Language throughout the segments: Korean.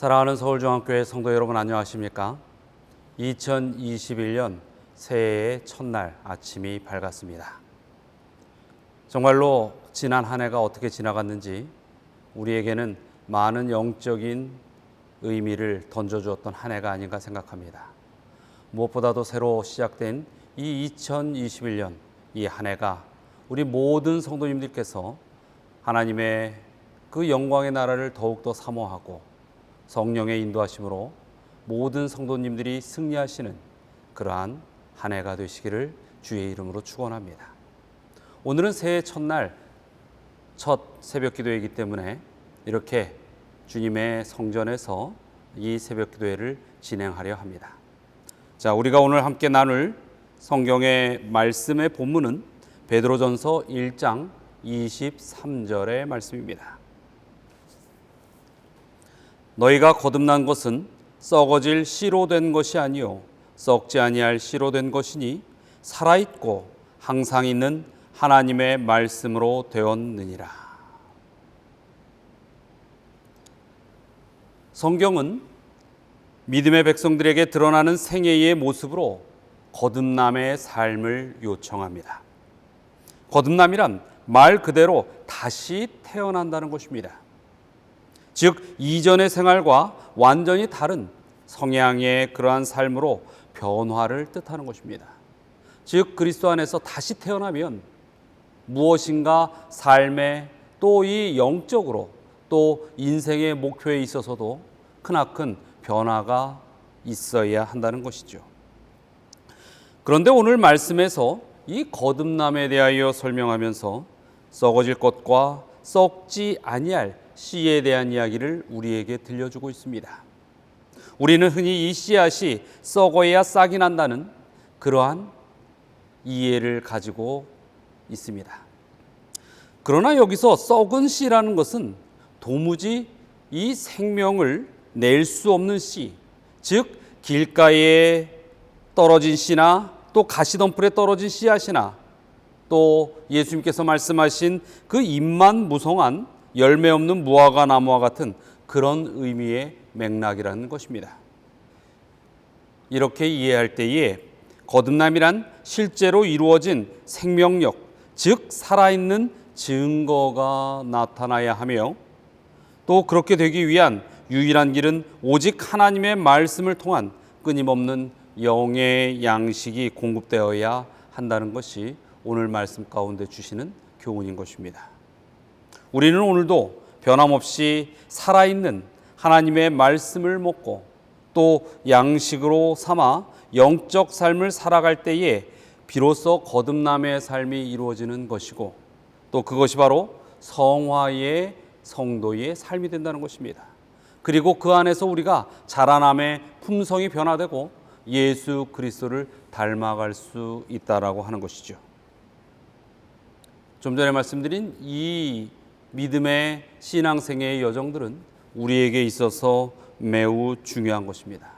사랑하는 서울중앙교회 성도 여러분, 안녕하십니까? 2021년 새해의 첫날 아침이 밝았습니다. 정말로 지난 한 해가 어떻게 지나갔는지 우리에게는 많은 영적인 의미를 던져주었던 한 해가 아닌가 생각합니다. 무엇보다도 새로 시작된 이 2021년 이 한 해가 우리 모든 성도님들께서 하나님의 그 영광의 나라를 더욱더 사모하고 성령의 인도하심으로 모든 성도님들이 승리하시는 그러한 한 해가 되시기를 주의 이름으로 축원합니다. 오늘은 새해 첫날 첫 새벽 기도이기 때문에 이렇게 주님의 성전에서 이 새벽 기도회를 진행하려 합니다. 자, 우리가 오늘 함께 나눌 성경의 말씀의 본문은 베드로전서 1장 23절의 말씀입니다. 너희가 거듭난 것은 썩어질 씨로 된 것이 아니요 썩지 아니할 씨로 된 것이니 살아있고 항상 있는 하나님의 말씀으로 되었느니라. 성경은 믿음의 백성들에게 드러나는 생애의 모습으로 거듭남의 삶을 요청합니다. 거듭남이란 말 그대로 다시 태어난다는 것입니다. 즉 이전의 생활과 완전히 다른 성향의 그러한 삶으로 변화를 뜻하는 것입니다. 즉 그리스도 안에서 다시 태어나면 무엇인가 삶에 또 이 영적으로 또 인생의 목표에 있어서도 크나큰 변화가 있어야 한다는 것이죠. 그런데 오늘 말씀에서 이 거듭남에 대하여 설명하면서 썩어질 것과 썩지 아니할 씨에 대한 이야기를 우리에게 들려주고 있습니다. 우리는 흔히 이 씨앗이 썩어야 싹이 난다는 그러한 이해를 가지고 있습니다. 그러나 여기서 썩은 씨라는 것은 도무지 이 생명을 낼 수 없는 씨, 즉 길가에 떨어진 씨나 또 가시덤불에 떨어진 씨앗이나 또 예수님께서 말씀하신 그 잎만 무성한 열매 없는 무화과 나무와 같은 그런 의미의 맥락이라는 것입니다. 이렇게 이해할 때에 거듭남이란 실제로 이루어진 생명력, 즉 살아있는 증거가 나타나야 하며 또 그렇게 되기 위한 유일한 길은 오직 하나님의 말씀을 통한 끊임없는 영의 양식이 공급되어야 한다는 것이 오늘 말씀 가운데 주시는 교훈인 것입니다. 우리는 오늘도 변함없이 살아있는 하나님의 말씀을 먹고 또 양식으로 삼아 영적 삶을 살아갈 때에 비로소 거듭남의 삶이 이루어지는 것이고 또 그것이 바로 성화의 성도의 삶이 된다는 것입니다. 그리고 그 안에서 우리가 자라남의 품성이 변화되고 예수 그리스도를 닮아갈 수 있다라고 하는 것이죠. 좀 전에 말씀드린 이 믿음의 신앙생애의 여정들은 우리에게 있어서 매우 중요한 것입니다.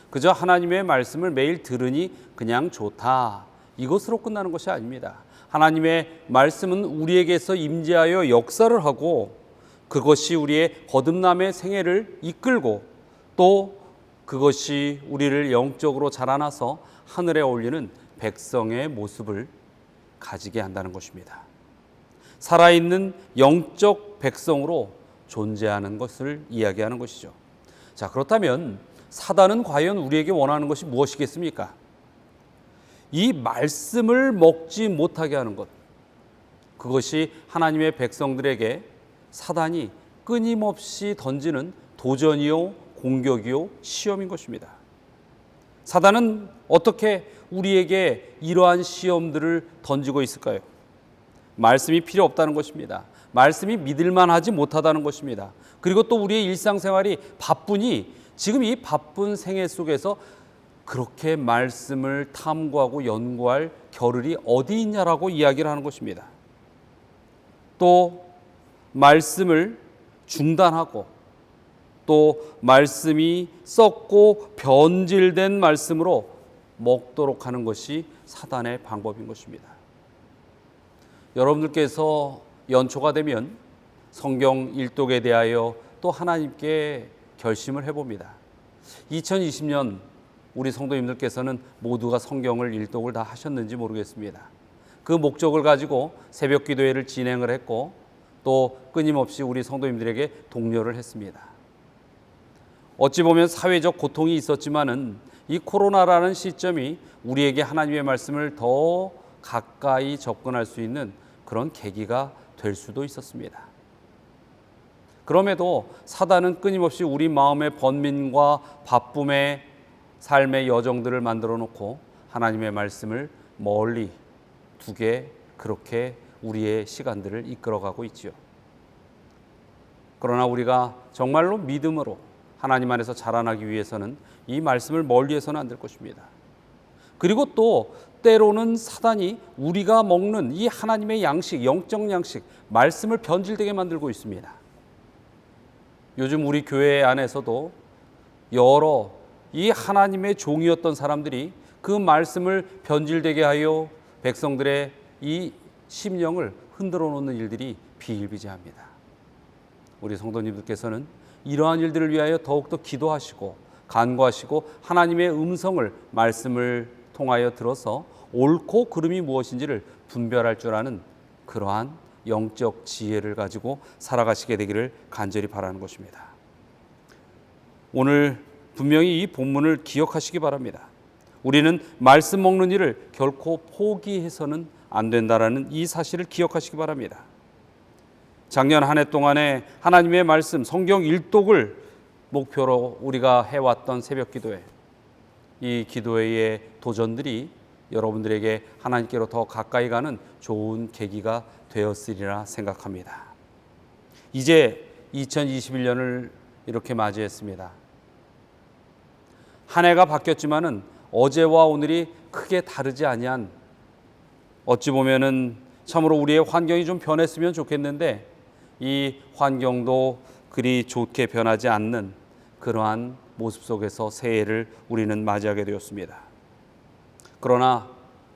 그저 하나님의 말씀을 매일 들으니 그냥 좋다, 이것으로 끝나는 것이 아닙니다. 하나님의 말씀은 우리에게서 임재하여 역사를 하고 그것이 우리의 거듭남의 생애를 이끌고 또 그것이 우리를 영적으로 자라나서 하늘에 올리는 백성의 모습을 가지게 한다는 것입니다. 살아있는 영적 백성으로 존재하는 것을 이야기하는 것이죠. 자, 그렇다면 사단은 과연 우리에게 원하는 것이 무엇이겠습니까? 이 말씀을 먹지 못하게 하는 것, 그것이 하나님의 백성들에게 사단이 끊임없이 던지는 도전이요, 공격이요, 시험인 것입니다. 사단은 어떻게 우리에게 이러한 시험들을 던지고 있을까요? 말씀이 필요 없다는 것입니다. 말씀이 믿을만하지 못하다는 것입니다. 그리고 또 우리의 일상생활이 바쁘니 지금 이 바쁜 생애 속에서 그렇게 말씀을 탐구하고 연구할 겨를이 어디 있냐라고 이야기를 하는 것입니다. 또 말씀을 중단하고 또 말씀이 썩고 변질된 말씀으로 먹도록 하는 것이 사단의 방법인 것입니다. 여러분들께서 연초가 되면 성경 일독에 대하여 또 하나님께 결심을 해봅니다. 2020년 우리 성도님들께서는 모두가 성경을 일독을 다 하셨는지 모르겠습니다. 그 목적을 가지고 새벽 기도회를 진행을 했고 또 끊임없이 우리 성도님들에게 독려를 했습니다. 어찌 보면 사회적 고통이 있었지만은 이 코로나라는 시점이 우리에게 하나님의 말씀을 더 가까이 접근할 수 있는 그런 계기가 될 수도 있었습니다. 그럼에도 사단은 끊임없이 우리 마음의 번민과 바쁨의 삶의 여정들을 만들어 놓고 하나님의 말씀을 멀리 두게 그렇게 우리의 시간들을 이끌어가고 있지요. 그러나 우리가 정말로 믿음으로 하나님 안에서 자라나기 위해서는 이 말씀을 멀리해서는 안 될 것입니다. 그리고 또 때로는 사단이 우리가 먹는 이 하나님의 양식, 영적 양식, 말씀을 변질되게 만들고 있습니다. 요즘 우리 교회 안에서도 여러 이 하나님의 종이었던 사람들이 그 말씀을 변질되게 하여 백성들의 이 심령을 흔들어 놓는 일들이 비일비재합니다. 우리 성도님들께서는 이러한 일들을 위하여 더욱더 기도하시고 간구하시고 하나님의 음성을 말씀을 통하여 들어서 옳고 그름이 무엇인지를 분별할 줄 아는 그러한 영적 지혜를 가지고 살아가시게 되기를 간절히 바라는 것입니다. 오늘 분명히 이 본문을 기억하시기 바랍니다. 우리는 말씀 먹는 일을 결코 포기해서는 안 된다라는 이 사실을 기억하시기 바랍니다. 작년 한 해 동안에 하나님의 말씀 성경 일독을 목표로 우리가 해왔던 새벽 기도회, 이 기도회의 도전들이 여러분들에게 하나님께로 더 가까이 가는 좋은 계기가 되었으리라 생각합니다. 이제 2021년을 이렇게 맞이했습니다. 한 해가 바뀌었지만은 어제와 오늘이 크게 다르지 아니한, 어찌 보면은 참으로 우리의 환경이 좀 변했으면 좋겠는데 이 환경도 그리 좋게 변하지 않는 그러한 모습 속에서 새해를 우리는 맞이하게 되었습니다. 그러나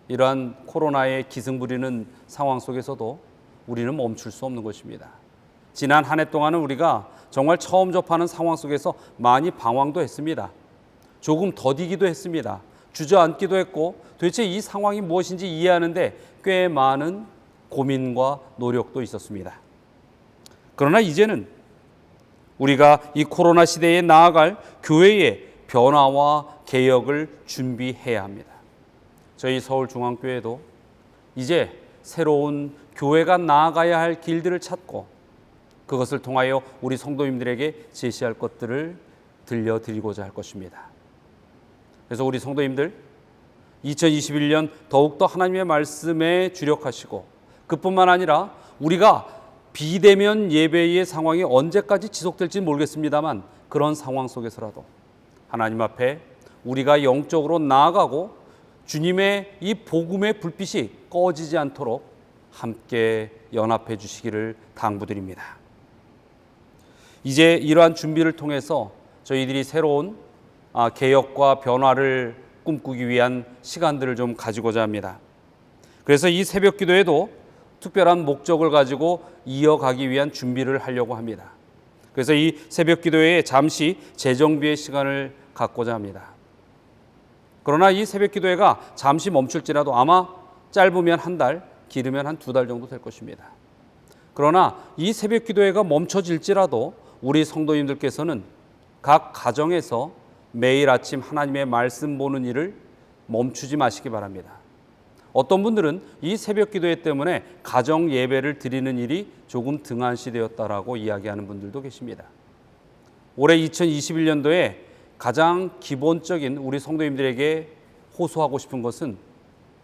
이러한 코로나의 기승부리는 상황 속에서도 우리는 멈출 수 없는 것입니다. 지난 한 해 동안은 우리가 정말 처음 접하는 상황 속에서 많이 방황도 했습니다. 조금 더디기도 했습니다. 주저앉기도 했고 도대체 이 상황이 무엇인지 이해하는데 꽤 많은 고민과 노력도 있었습니다. 그러나 이제는 우리가 이 코로나 시대에 나아갈 교회의 변화와 개혁을 준비해야 합니다. 저희 서울중앙교회도 이제 새로운 교회가 나아가야 할 길들을 찾고 그것을 통하여 우리 성도님들에게 제시할 것들을 들려드리고자 할 것입니다. 그래서 우리 성도님들 2021년 더욱더 하나님의 말씀에 주력하시고 그뿐만 아니라 우리가 비대면 예배의 상황이 언제까지 지속될지 모르겠습니다만 그런 상황 속에서라도 하나님 앞에 우리가 영적으로 나아가고 주님의 이 복음의 불빛이 꺼지지 않도록 함께 연합해 주시기를 당부드립니다. 이제 이러한 준비를 통해서 저희들이 새로운 개혁과 변화를 꿈꾸기 위한 시간들을 좀 가지고자 합니다. 그래서 이 새벽 기도에도 특별한 목적을 가지고 이어가기 위한 준비를 하려고 합니다. 그래서 이 새벽 기도회에 잠시 재정비의 시간을 갖고자 합니다. 그러나 이 새벽 기도회가 잠시 멈출지라도 아마 짧으면 한 달, 길으면 한 2달 정도 될 것입니다. 그러나 이 새벽 기도회가 멈춰질지라도 우리 성도님들께서는 각 가정에서 매일 아침 하나님의 말씀 보는 일을 멈추지 마시기 바랍니다. 어떤 분들은 이 새벽 기도회 때문에 가정 예배를 드리는 일이 조금 등한시되었다라고 이야기하는 분들도 계십니다. 올해 2021년도에 가장 기본적인 우리 성도님들에게 호소하고 싶은 것은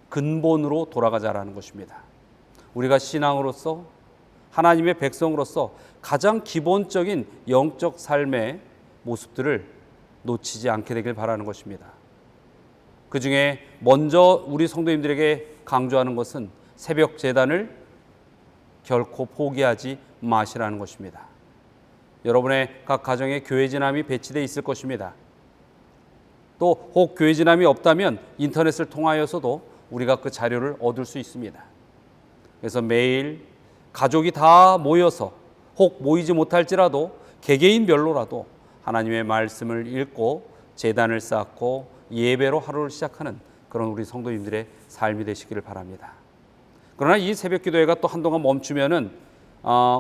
근본으로 돌아가자라는 것입니다. 우리가 신앙으로서 하나님의 백성으로서 가장 기본적인 영적 삶의 모습들을 놓치지 않게 되길 바라는 것입니다. 그 중에 먼저 우리 성도님들에게 강조하는 것은 새벽 제단을 결코 포기하지 마시라는 것입니다. 여러분의 각 가정에 교회 지남이 배치되어 있을 것입니다. 또 혹 교회 지남이 없다면 인터넷을 통하여서도 우리가 그 자료를 얻을 수 있습니다. 그래서 매일 가족이 다 모여서 혹 모이지 못할지라도 개개인별로라도 하나님의 말씀을 읽고 제단을 쌓고 예배로 하루를 시작하는 그런 우리 성도님들의 삶이 되시기를 바랍니다. 그러나 이 새벽 기도회가 또 한동안 멈추면은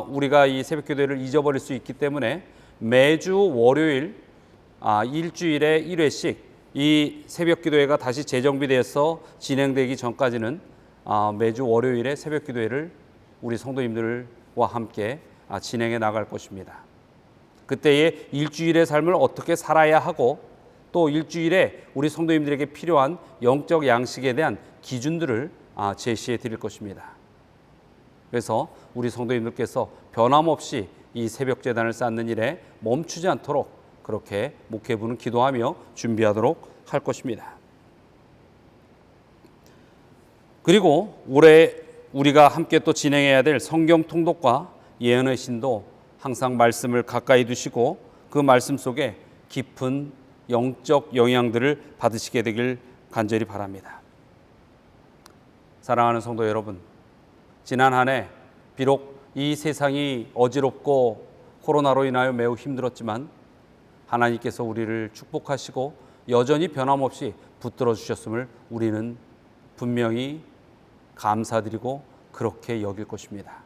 우리가 이 새벽 기도회를 잊어버릴 수 있기 때문에 매주 월요일 일주일에 1회씩 이 새벽 기도회가 다시 재정비돼서 진행되기 전까지는 매주 월요일에 새벽 기도회를 우리 성도님들과 함께 진행해 나갈 것입니다. 그때의 일주일의 삶을 어떻게 살아야 하고 또 일주일에 우리 성도님들에게 필요한 영적 양식에 대한 기준들을 제시해 드릴 것입니다. 그래서 우리 성도님들께서 변함없이 이 새벽 제단을 쌓는 일에 멈추지 않도록 그렇게 목회부는 기도하며 준비하도록 할 것입니다. 그리고 올해 우리가 함께 또 진행해야 될 성경 통독과 예언의 신도 항상 말씀을 가까이 두시고 그 말씀 속에 깊은 영적 영향들을 받으시게 되길 간절히 바랍니다. 사랑하는 성도 여러분, 지난 한 해 비록 이 세상이 어지럽고 코로나로 인하여 매우 힘들었지만 하나님께서 우리를 축복하시고 여전히 변함없이 붙들어 주셨음을 우리는 분명히 감사드리고 그렇게 여길 것입니다.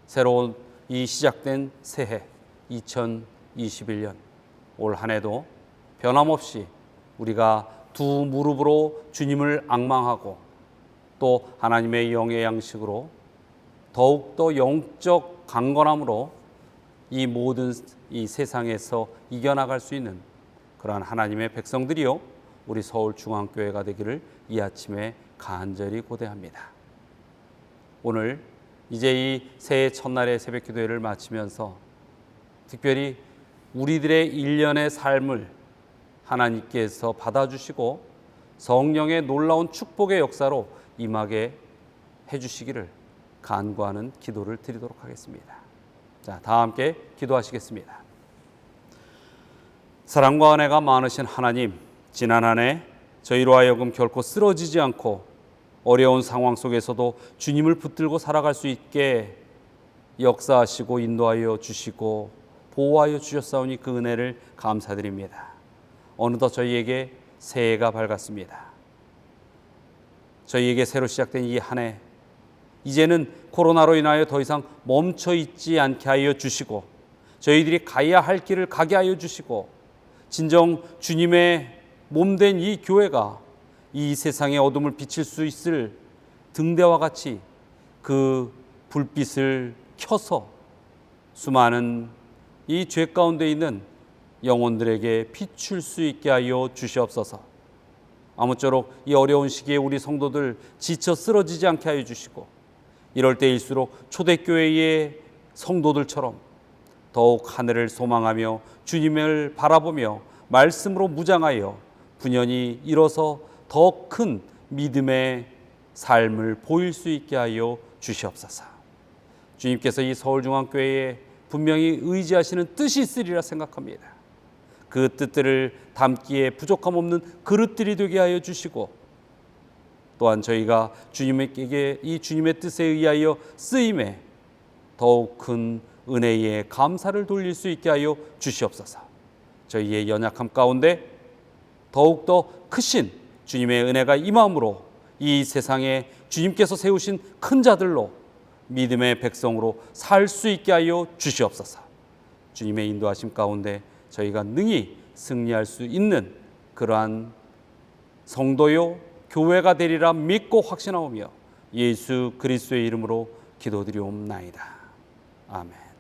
새로운 이 시작된 새해 2021년 올 한 해도 변함없이 우리가 두 무릎으로 주님을 앙망하고 또 하나님의 영의 양식으로 더욱더 영적 강건함으로 이 모든 이 세상에서 이겨나갈 수 있는 그러한 하나님의 백성들이요 우리 서울중앙교회가 되기를 이 아침에 간절히 고대합니다. 오늘 이제 이 새해 첫날의 새벽 기도회를 마치면서 특별히 우리들의 일련의 삶을 하나님께서 받아주시고 성령의 놀라운 축복의 역사로 임하게 해주시기를 간구하는 기도를 드리도록 하겠습니다. 자, 다 함께 기도하시겠습니다. 사랑과 은혜가 많으신 하나님, 지난 한 해 저희로 하여금 결코 쓰러지지 않고 어려운 상황 속에서도 주님을 붙들고 살아갈 수 있게 역사하시고 인도하여 주시고 보호하여 주셨사오니 그 은혜를 감사드립니다. 어느덧 저희에게 새해가 밝았습니다. 저희에게 새로 시작된 이 한 해, 이제는 코로나로 인하여 더 이상 멈춰 있지 않게 하여 주시고 저희들이 가야 할 길을 가게 하여 주시고 진정 주님의 몸된 이 교회가 이 세상의 어둠을 비칠 수 있을 등대와 같이 그 불빛을 켜서 수많은 이 죄 가운데 있는 영혼들에게 비출 수 있게 하여 주시옵소서. 아무쪼록 이 어려운 시기에 우리 성도들 지쳐 쓰러지지 않게 하여 주시고 이럴 때일수록 초대교회의 성도들처럼 더욱 하늘을 소망하며 주님을 바라보며 말씀으로 무장하여 분연히 일어서 더 큰 믿음의 삶을 보일 수 있게 하여 주시옵소서. 주님께서 이 서울중앙교회에 분명히 의지하시는 뜻이 있으리라 생각합니다. 그 뜻들을 담기에 부족함 없는 그릇들이 되게 하여 주시고 또한 저희가 주님에게 이 주님의 뜻에 의하여 쓰임에 더욱 큰 은혜에 감사를 돌릴 수 있게 하여 주시옵소서. 저희의 연약함 가운데 더욱더 크신 주님의 은혜가 임함으로 이 세상에 주님께서 세우신 큰 자들로 믿음의 백성으로 살 수 있게 하여 주시옵소서. 주님의 인도하심 가운데 저희가 능히 승리할 수 있는 그러한 성도요 교회가 되리라 믿고 확신하오며 예수 그리스도의 이름으로 기도드리옵나이다. 아멘.